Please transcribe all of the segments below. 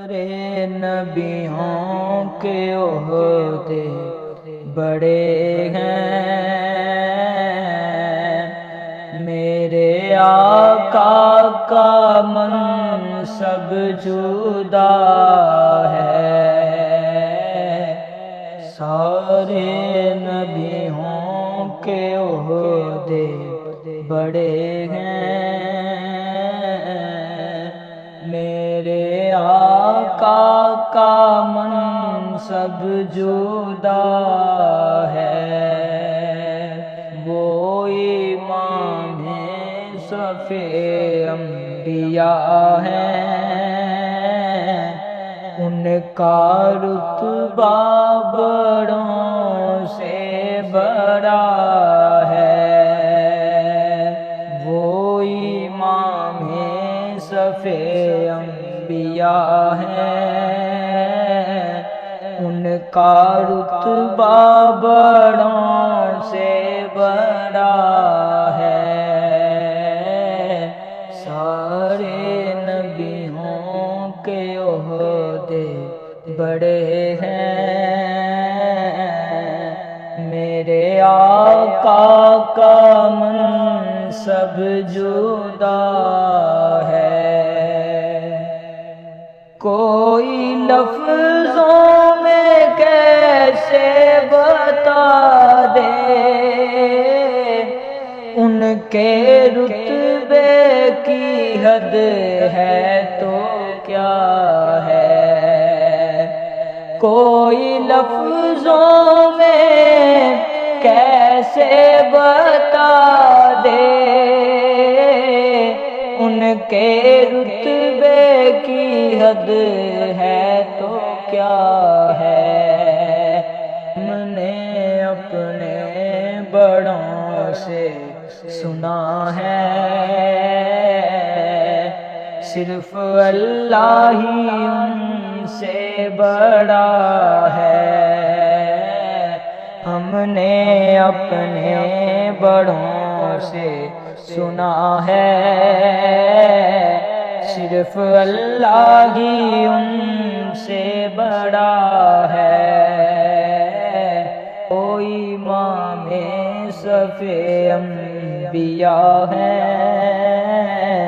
سارے نبیوں کے عہدے بڑے ہیں، میرے آقا کا منصب جدا ہے۔ سارے نبیوں کے عہدے بڑے ہیں، میرے آقا کا منصب جدا ہے۔ وہ امام صف انبیاء ہیں، ان کا رتبہ بڑوں سے بڑا ہے۔ وہ امام صف انبیاء ہیں، ان کا رتبہ بڑوں سے بڑا ہے۔ سارے نبیوں کے عہدے بڑے ہیں، میرے آقا کا منصب جدا ہے۔ کوئی لفظوں میں کیسے بتا دے ان کے رتبے کی حد ہے تو کیا ہے۔ کوئی لفظوں میں کیسے بتا دے ان کے رتبے کی حد ہے تو کیا ہے۔ ہم نے اپنے بڑوں سے سنا ہے، صرف اللہ ہی ان سے بڑا ہے۔ ہم نے اپنے بڑوں سے سنا ہے، صرف اللہ ہی ان سے بڑا ہے۔ او امام صف انبیاء ہیں،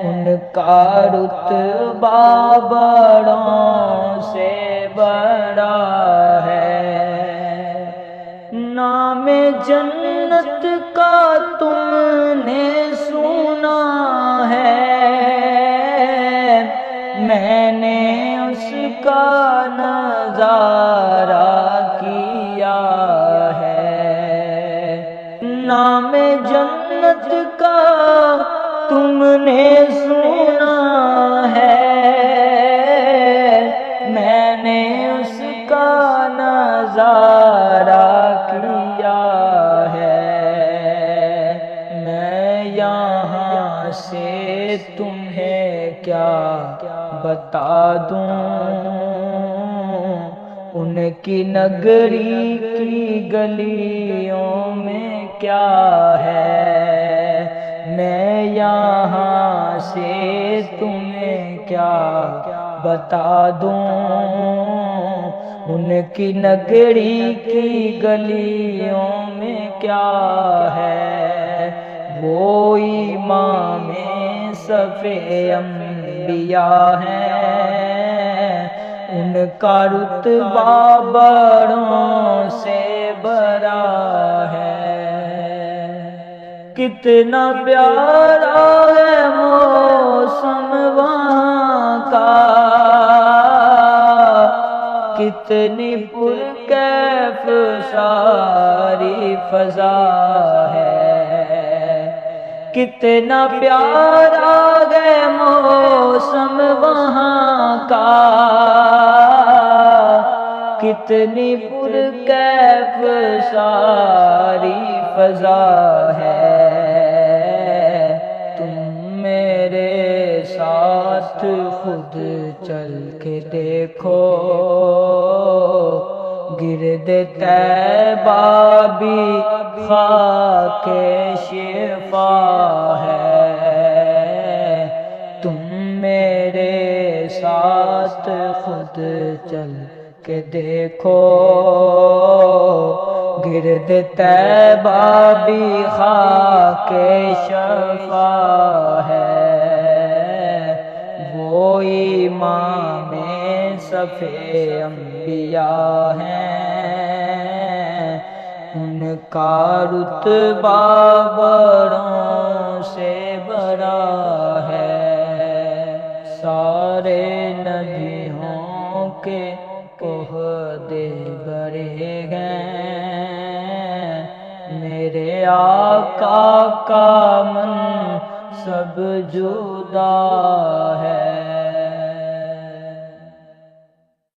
ان کا رتبہ بڑوں سے بڑا ہے۔ نام جنت کا تم نے سنا ہے، میں نے اس کا نظارہ کیا ہے۔ نام جنت کا تم نے سنا ہے، میں نے اس کا نظارہ کیا ہے۔ میں یہاں سے تمہیں کیا بتا دوں، ان کی نگری کی گلیوں میں کیا ہے۔ میں یہاں سے تمہیں کیا بتا دوں، ان کی نگری کی گلیوں میں کیا ہے۔ وہ امام صف انبیاء ہیں، ان کا رتبہ بڑوں سے بڑا ہے۔ کتنا پیارا ہے موسم وہاں کا، کتنی پرکیف ساری فضا ہے۔ کتنا پیارا ہے موسم وہاں کا، کتنی پرکیف ساری فضا ہے۔ تم میرے ساتھ خود چل کے دیکھو، گرد طیبہ بھی خاک شفا ہے۔ تم میرے ساتھ ساتھ خود چل کے دیکھو، گرد طیبہ بھی خاک شفا ہے، وہ امام صف انبیاء ہیں، ان کا رتبہ بڑوں سے بڑا ہے، سارے نبیوں کے عہدے بڑے ہیں، میرے آقا کا منصب جدا ہے،